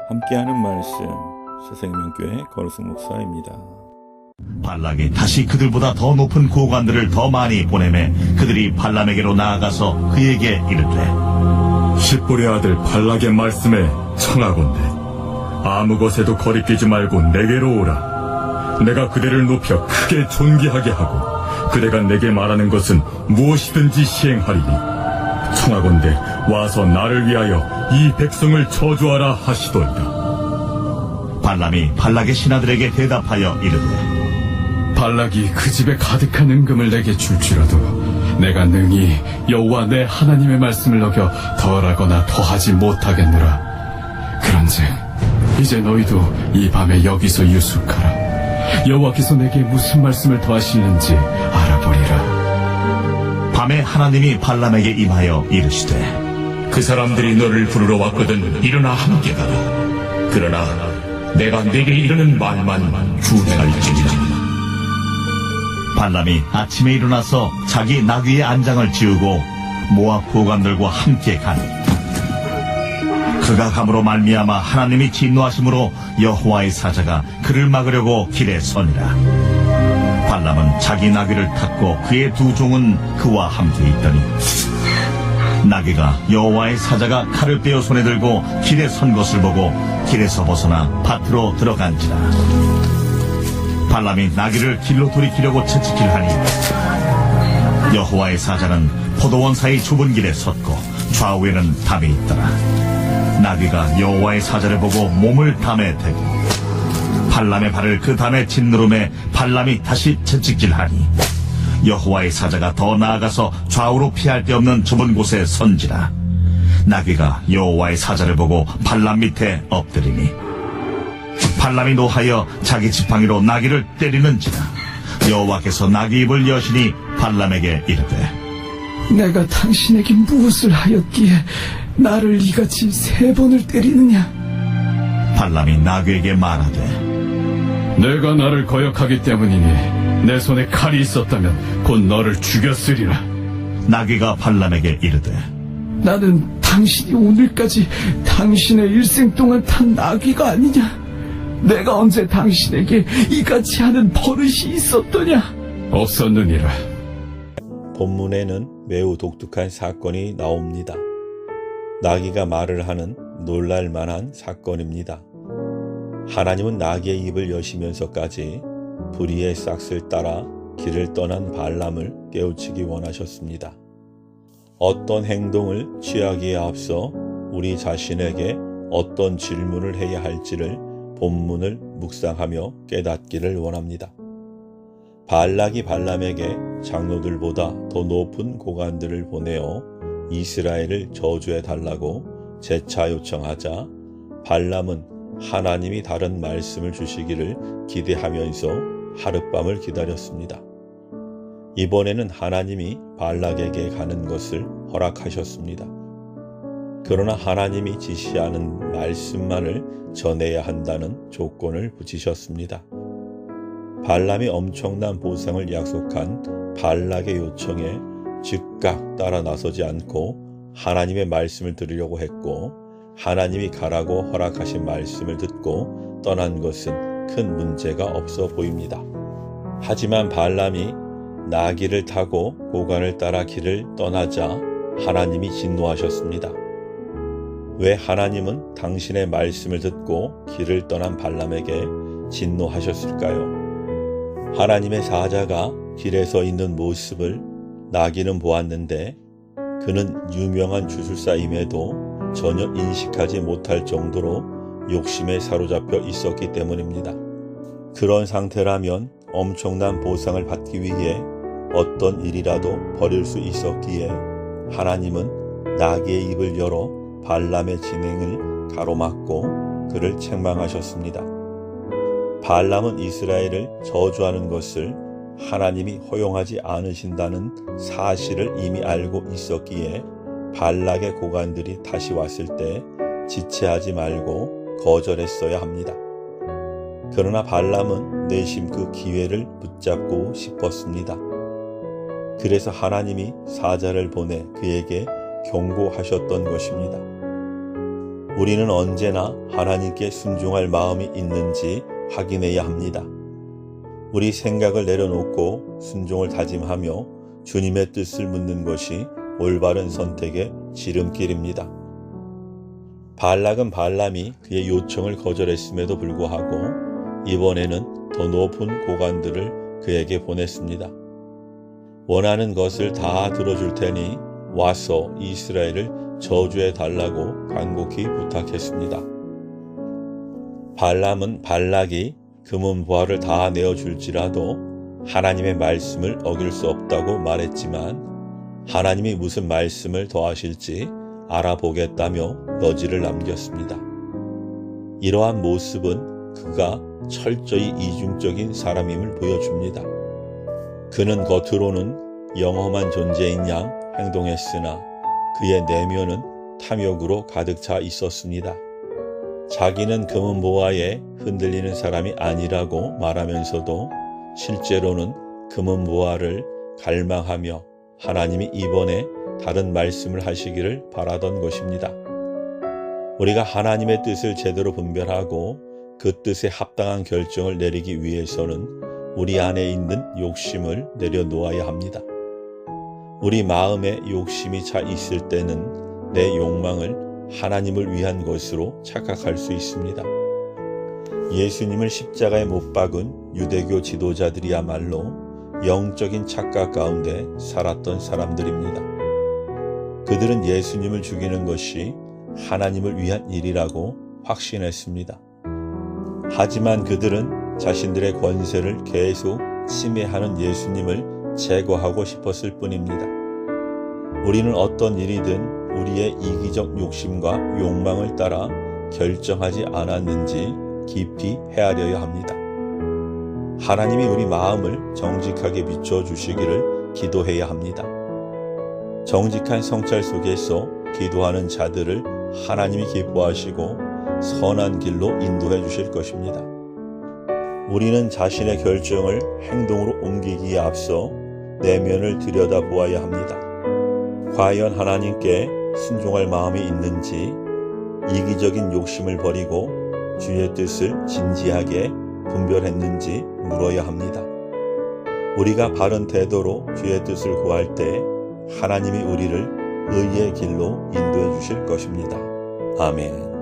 함께하는 말씀 새생명교회 거루승 목사입니다. 발락이 다시 그들보다 더 높은 고관들을 더 많이 보내매 그들이 발람에게로 나아가서 그에게 이르되, 십볼의 아들 발락의 말씀에 청하건대 아무 것에도 거리끼지 말고 내게로 오라. 내가 그대를 높여 크게 존귀하게 하고 그대가 내게 말하는 것은 무엇이든지 시행하리니 청하건대 와서 나를 위하여 이 백성을 저주하라 하시더이다. 발람이 발락의 신하들에게 대답하여 이르되, 발락이 그 집에 가득한 은금을 내게 줄지라도 내가 능히 여호와 내 하나님의 말씀을 어겨 덜하거나 더하지 못하겠노라. 그런즉 이제 너희도 이 밤에 여기서 유숙하라. 여호와께서 내게 무슨 말씀을 더하시는지 알아보리라. 밤에 하나님이 발람에게 임하여 이르시되, 그 사람들이 너를 부르러 왔거든 일어나 함께 가라. 그러나 내가 네게 이르는 말만 준행할지니라. 발람이 아침에 일어나서 자기 나귀의 안장을 지우고 모압 고관들과 함께 가니 그가 감으로 말미암아 하나님이 진노하심으로 여호와의 사자가 그를 막으려고 길에 서니라. 발람은 자기 나귀를 탔고 그의 두 종은 그와 함께 있더니 나귀가 여호와의 사자가 칼을 빼어 손에 들고 길에 선 것을 보고 길에서 벗어나 밭으로 들어간지라. 발람이 나귀를 길로 돌이키려고 채찍질 하니 여호와의 사자는 포도원 사이 좁은 길에 섰고 좌우에는 담이 있더라. 나귀가 여호와의 사자를 보고 몸을 담에 대고 발람의 발을 그 담에 짓누름에 발람이 다시 채찍질하니 여호와의 사자가 더 나아가서 좌우로 피할 데 없는 좁은 곳에 선지라. 나귀가 여호와의 사자를 보고 발람 밑에 엎드리니 발람이 노하여 자기 지팡이로 나귀를 때리는지라. 여호와께서 나귀 입을 여시니 발람에게 이르되, 내가 당신에게 무엇을 하였기에 나를 이같이 3번을 때리느냐? 발람이 나귀에게 말하되, 내가 나를 거역하기 때문이니 내 손에 칼이 있었다면 곧 너를 죽였으리라. 나귀가 발람에게 이르되, 나는 당신이 오늘까지 당신의 일생 동안 탄 나귀가 아니냐? 내가 언제 당신에게 이같이 하는 버릇이 있었더냐? 없었느니라. 본문에는 매우 독특한 사건이 나옵니다. 나귀가 말을 하는 놀랄만한 사건입니다. 하나님은 나귀의 입을 여시면서까지 불의의 싹을 따라 길을 떠난 발람을 깨우치기 원하셨습니다. 어떤 행동을 취하기에 앞서 우리 자신에게 어떤 질문을 해야 할지를 본문을 묵상하며 깨닫기를 원합니다. 발락이 발람에게 장로들보다 더 높은 고관들을 보내어 이스라엘을 저주해달라고 재차 요청하자 발람은 하나님이 다른 말씀을 주시기를 기대하면서 하룻밤을 기다렸습니다. 이번에는 하나님이 발락에게 가는 것을 허락하셨습니다. 그러나 하나님이 지시하는 말씀만을 전해야 한다는 조건을 붙이셨습니다. 발람이 엄청난 보상을 약속한 발락의 요청에 즉각 따라 나서지 않고 하나님의 말씀을 들으려고 했고 하나님이 가라고 허락하신 말씀을 듣고 떠난 것은 큰 문제가 없어 보입니다. 하지만 발람이 나귀를 타고 고관을 따라 길을 떠나자 하나님이 진노하셨습니다. 왜 하나님은 당신의 말씀을 듣고 길을 떠난 발람에게 진노하셨을까요? 하나님의 사자가 길에 서 있는 모습을 나귀는 보았는데 그는 유명한 주술사임에도 전혀 인식하지 못할 정도로 욕심에 사로잡혀 있었기 때문입니다. 그런 상태라면 엄청난 보상을 받기 위해 어떤 일이라도 벌일 수 있었기에 하나님은 나귀의 입을 열어 발람의 진행을 가로막고 그를 책망하셨습니다. 발람은 이스라엘을 저주하는 것을 하나님이 허용하지 않으신다는 사실을 이미 알고 있었기에 발락의 고관들이 다시 왔을 때 지체하지 말고 거절했어야 합니다. 그러나 발람은 내심 그 기회를 붙잡고 싶었습니다. 그래서 하나님이 사자를 보내 그에게 경고하셨던 것입니다. 우리는 언제나 하나님께 순종할 마음이 있는지 확인해야 합니다. 우리 생각을 내려놓고 순종을 다짐하며 주님의 뜻을 묻는 것이 올바른 선택의 지름길입니다. 발락은 발람이 그의 요청을 거절했음에도 불구하고 이번에는 더 높은 고관들을 그에게 보냈습니다. 원하는 것을 다 들어줄 테니 와서 이스라엘을 저주해 달라고 간곡히 부탁했습니다. 발람은 발락이 금은보화를 다 내어줄지라도 하나님의 말씀을 어길 수 없다고 말했지만 하나님이 무슨 말씀을 더하실지 알아보겠다며 너지를 남겼습니다. 이러한 모습은 그가 철저히 이중적인 사람임을 보여줍니다. 그는 겉으로는 영험한 존재인 양 행동했으나 그의 내면은 탐욕으로 가득 차 있었습니다. 자기는 금은보화에 흔들리는 사람이 아니라고 말하면서도 실제로는 금은보화를 갈망하며 하나님이 이번에 다른 말씀을 하시기를 바라던 것입니다. 우리가 하나님의 뜻을 제대로 분별하고 그 뜻에 합당한 결정을 내리기 위해서는 우리 안에 있는 욕심을 내려놓아야 합니다. 우리 마음에 욕심이 차 있을 때는 내 욕망을 하나님을 위한 것으로 착각할 수 있습니다. 예수님을 십자가에 못 박은 유대교 지도자들이야말로 영적인 착각 가운데 살았던 사람들입니다. 그들은 예수님을 죽이는 것이 하나님을 위한 일이라고 확신했습니다. 하지만 그들은 자신들의 권세를 계속 침해하는 예수님을 제거하고 싶었을 뿐입니다. 우리는 어떤 일이든 우리의 이기적 욕심과 욕망을 따라 결정하지 않았는지 깊이 헤아려야 합니다. 하나님이 우리 마음을 정직하게 비춰주시기를 기도해야 합니다. 정직한 성찰 속에서 기도하는 자들을 하나님이 기뻐하시고 선한 길로 인도해 주실 것입니다. 우리는 자신의 결정을 행동으로 옮기기에 앞서 내면을 들여다보아야 합니다. 과연 하나님께 순종할 마음이 있는지, 이기적인 욕심을 버리고 주의 뜻을 진지하게 분별했는지 물어야 합니다. 우리가 바른 태도로 주의 뜻을 구할 때 하나님이 우리를 의의 길로 인도해 주실 것입니다. 아멘.